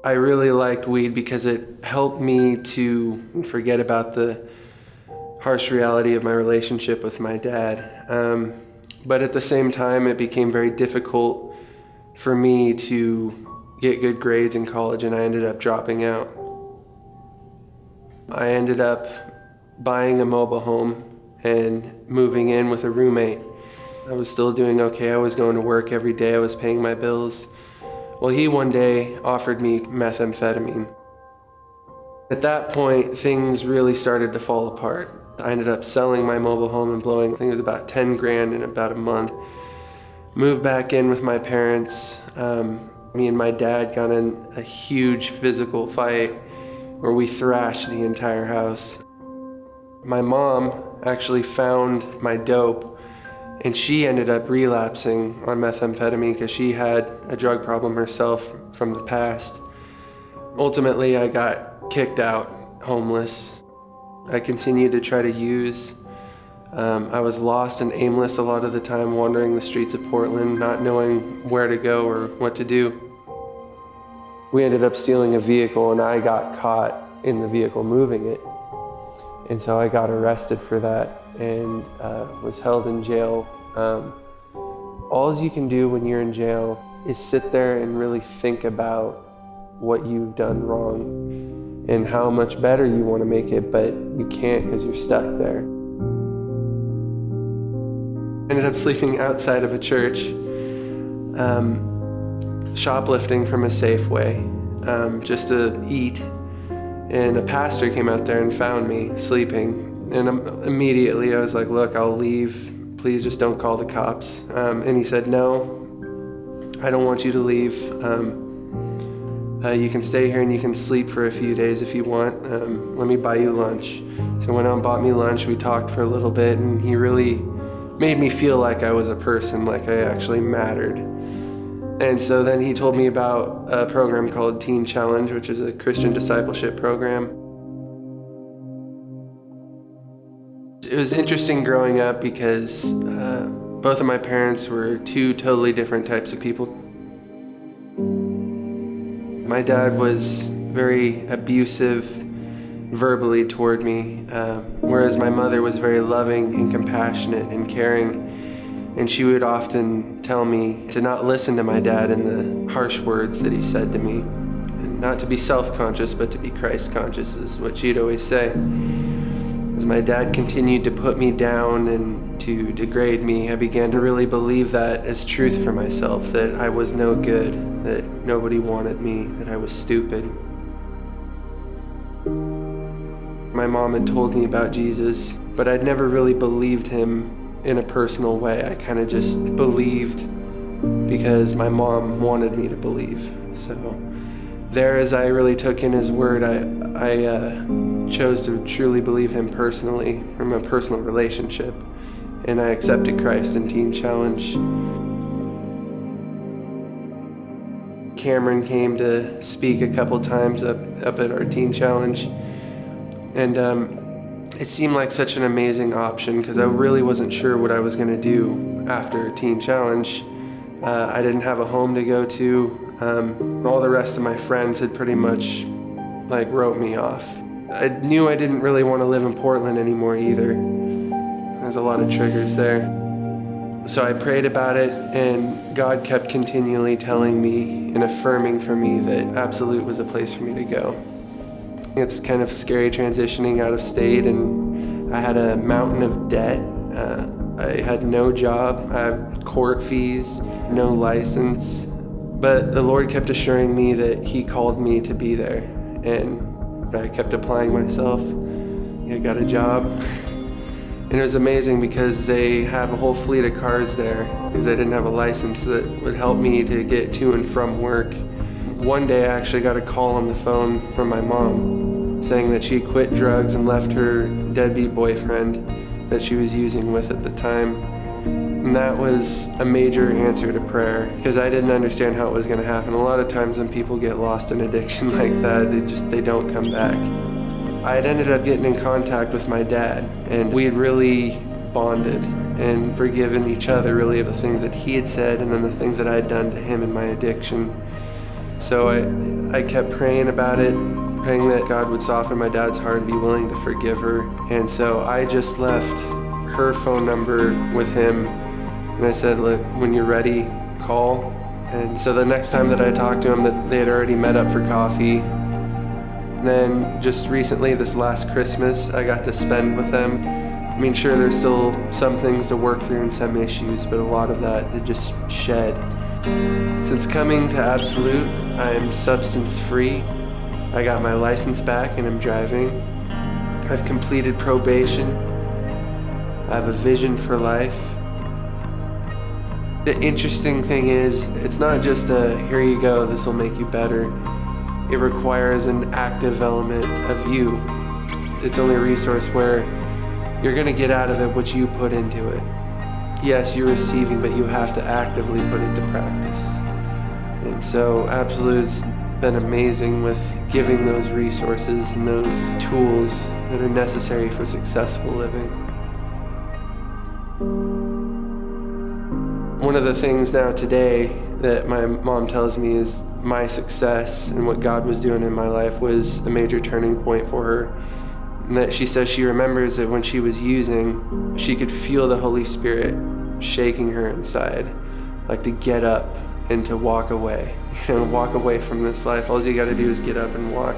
I really liked weed because it helped me to forget about the harsh reality of my relationship with my dad. But at the same time, it became very difficult for me to get good grades in college, and I ended up dropping out. I ended up buying a mobile home and moving in with a roommate. I was still doing okay. I was going to work every day. I was paying my bills. Well, he one day offered me methamphetamine. At that point, things really started to fall apart. I ended up selling my mobile home and blowing, I think it was about 10 grand in about a month. Moved back in with my parents. Me and my dad got in a huge physical fight where we thrashed the entire house. My mom actually found my dope, and she ended up relapsing on methamphetamine because she had a drug problem herself from the past. Ultimately, I got kicked out, homeless. I continued to try to use. I was lost and aimless a lot of the time, wandering the streets of Portland, not knowing where to go or what to do. We ended up stealing a vehicle, and I got caught in the vehicle moving it. And so I got arrested for that and was held in jail. All you can do when you're in jail is sit there and really think about what you've done wrong and how much better you want to make it, but you can't because you're stuck there. I ended up sleeping outside of a church, shoplifting from a Safeway, just to eat. And a pastor came out there and found me sleeping. And immediately I was like, look, I'll leave. Please just don't call the cops. And he said, no, I don't want you to leave. You can stay here and you can sleep for a few days if you want. Let me buy you lunch. So I went out and bought me lunch. We talked for a little bit, and he really made me feel like I was a person, like I actually mattered. And so then he told me about a program called Teen Challenge, which is a Christian discipleship program. It was interesting growing up because both of my parents were two totally different types of people. My dad was very abusive verbally toward me, whereas my mother was very loving and compassionate and caring. And she would often tell me to not listen to my dad and the harsh words that he said to me. And not to be self-conscious, but to be Christ-conscious is what she'd always say. As my dad continued to put me down and to degrade me, I began to really believe that as truth for myself, that I was no good, that nobody wanted me, that I was stupid. My mom had told me about Jesus, but I'd never really believed him in a personal way. I kind of just believed because my mom wanted me to believe. So there, as I really took in his word, I chose to truly believe him personally, from a personal relationship, and I accepted Christ in Teen Challenge. Cameron came to speak a couple times up at our Teen Challenge, and it seemed like such an amazing option because I really wasn't sure what I was going to do after Teen Challenge. I didn't have a home to go to. All the rest of my friends had pretty much wrote me off. I knew I didn't really want to live in Portland anymore either. There's a lot of triggers there. So I prayed about it, and God kept continually telling me and affirming for me that Absolute was a place for me to go. It's kind of scary transitioning out of state, and I had a mountain of debt. I had no job, I had court fees, no license. But the Lord kept assuring me that He called me to be there, and I kept applying myself. I got a job. And it was amazing because they have a whole fleet of cars there because I didn't have a license that would help me to get to and from work. One day I actually got a call on the phone from my mom saying that she quit drugs and left her deadbeat boyfriend that she was using with at the time. And that was a major answer to prayer because I didn't understand how it was going to happen. A lot of times when people get lost in addiction like that, they don't come back. I had ended up getting in contact with my dad, and we had really bonded and forgiven each other really of the things that he had said and then the things that I had done to him in my addiction. So I kept praying about it, praying that God would soften my dad's heart and be willing to forgive her. And so I just left her phone number with him, and I said, look, when you're ready, call. And so the next time that I talked to him, that they had already met up for coffee. And then just recently, this last Christmas, I got to spend with them. I mean, sure, there's still some things to work through and some issues, but a lot of that had just shed. Since coming to Absolute, I'm substance-free. I got my license back and I'm driving. I've completed probation. I have a vision for life. The interesting thing is, it's not just a, here you go, this will make you better. It requires an active element of you. It's only a resource where you're gonna get out of it what you put into it. Yes, you're receiving, but you have to actively put it to practice. And so Absolute's been amazing with giving those resources and those tools that are necessary for successful living. One of the things now today that my mom tells me is my success and what God was doing in my life was a major turning point for her. And that she says she remembers that when she was using, she could feel the Holy Spirit shaking her inside, like to get up and to walk away. Walk away from this life. All you gotta do is get up and walk.